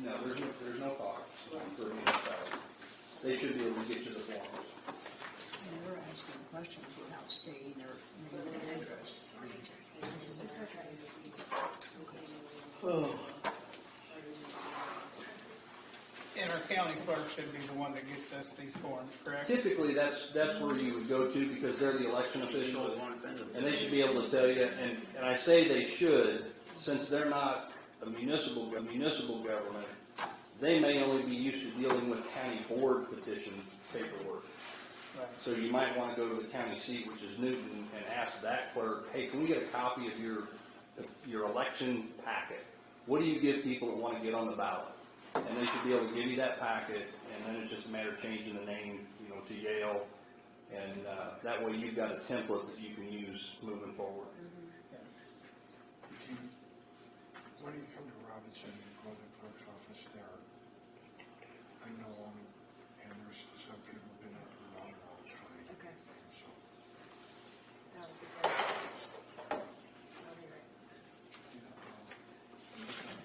No, there's no cost for a municipality. They should be able to get you the forms. And we're asking questions without stating their name and address. And our county clerk should be the one that gets us these forms, correct? Typically, that's where you would go to because they're the election official, and they should be able to tell you. And I say they should, since they're not a municipal government. They may only be used to dealing with county board petition paperwork. Right. So you might want to go to the county seat, which is Newton, and ask that clerk, hey, can we get a copy of your election packet? What do you give people that want to get on the ballot? And they should be able to give you that packet, and then it's just a matter of changing the name, to Yale, and that way you've got a template that you can use moving forward. When you come to Robinson, you go to the clerk's office there. I know and there's some people have been up for a long time. Okay. So, That would be great. That would be great.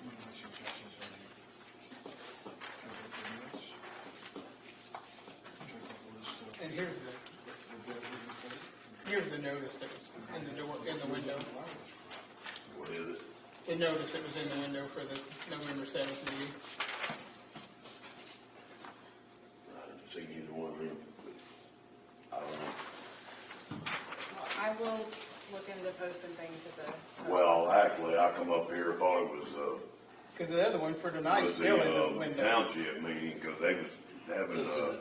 one of my suggestions are check out the minutes, check out the list of And the building report. here's the notice that was in the door, in the window. What is it? The notice that was in the window for the November 7th meeting. I haven't seen either one of them, but I don't know. I will look into posting things at the. Well, actually, I come up here, thought it was, Because the other one for tonight's was still in the the window. township meeting, because they was having It's a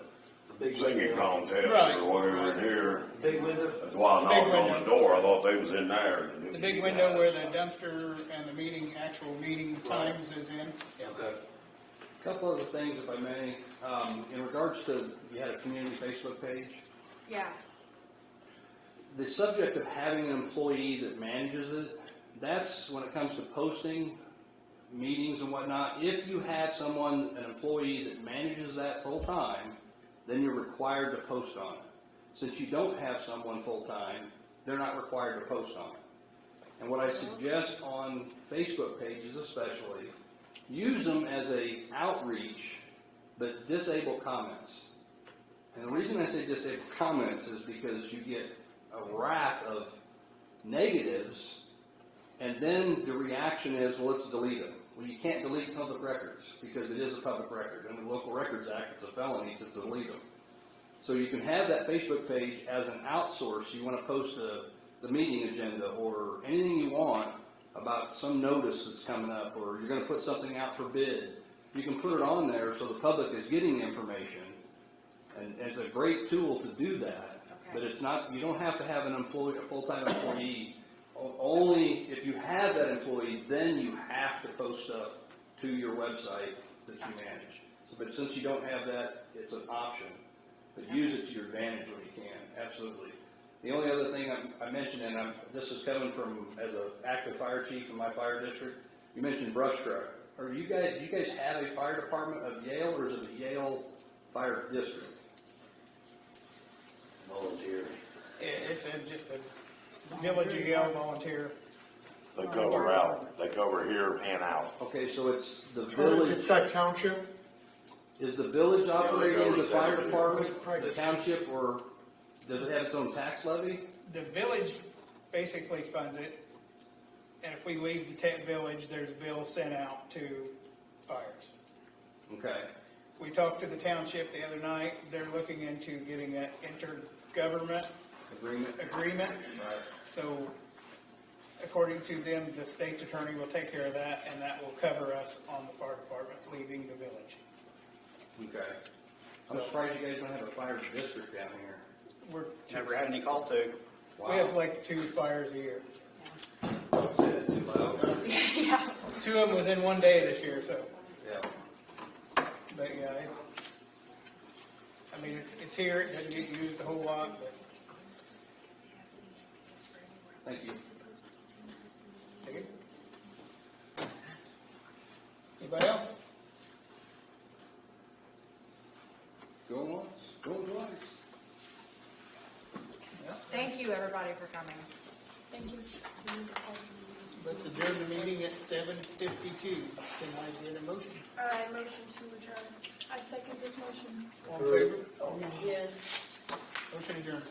the big singing window. contest Right. or whatever in here. Big window. That's why I Big knocked on the window. door, I thought they was in there. The big window where the dumpster and the actual meeting times is in. Yeah. Okay. A couple other things, if I may, in regards to, you had a community Facebook page. Yeah. The subject of having an employee that manages it, that's when it comes to posting meetings and whatnot. If you have an employee that manages that full-time, then you're required to post on it. Since you don't have someone full-time, they're not required to post on it. And what I suggest on Facebook pages especially, use them as a outreach, but disable comments. And the reason I say disable comments is because you get a raft of negatives, and then the reaction is, well, let's delete them. Well, you can't delete public records because it is a public record. Under the Local Records Act, it's a felony to delete them. So you can have that Facebook page as an outsource. You want to post the meeting agenda or anything you want about some notice that's coming up, or you're going to put something out for bid. You can put it on there so the public is getting information, and it's a great tool to do that. Okay. But it's not. You don't have to have a full-time employee. Only if you have that employee, then you have to post stuff to your website that you manage. But since you don't have that, it's an option. But use it to your advantage when you can. Absolutely. The only other thing I mentioned, and this is coming from as an active fire chief in my fire district. You mentioned brush truck. Do you guys have a fire department of Yale, or is it the Yale Fire District? Volunteer. It's just a Village of Yale volunteer. They cover out, they cover here and out. Okay, so it's the Is village. it that township? Is the village operating the fire Village. department, the township, or does it have its own tax levy? The village basically funds it, and if we leave the village, there's bills sent out to fires. Okay, We talked to the township the other night. They're looking into getting an intergovernment agreement. agreement. Right. So according to them, the state's attorney will take care of that, and that will cover us on the fire department leaving the village. Okay. I'm surprised you guys don't have a fire district down here. We're Never had any call to. We have like 2 fires a year. Don't say that too loud. Yeah. 2 of them was in one day this year, so. Yeah. But yeah, it's here. It doesn't get used a whole lot, but. Thank you. Anybody else? Going once, going twice. Thank you, everybody, for coming. Thank you. let's adjourn the meeting at 7:52. Can I get a motion? I motion to adjourn. I second this motion. All in favor? Yes. Motion adjourned.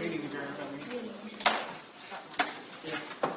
Meeting adjourned, I mean. Meeting. Yeah.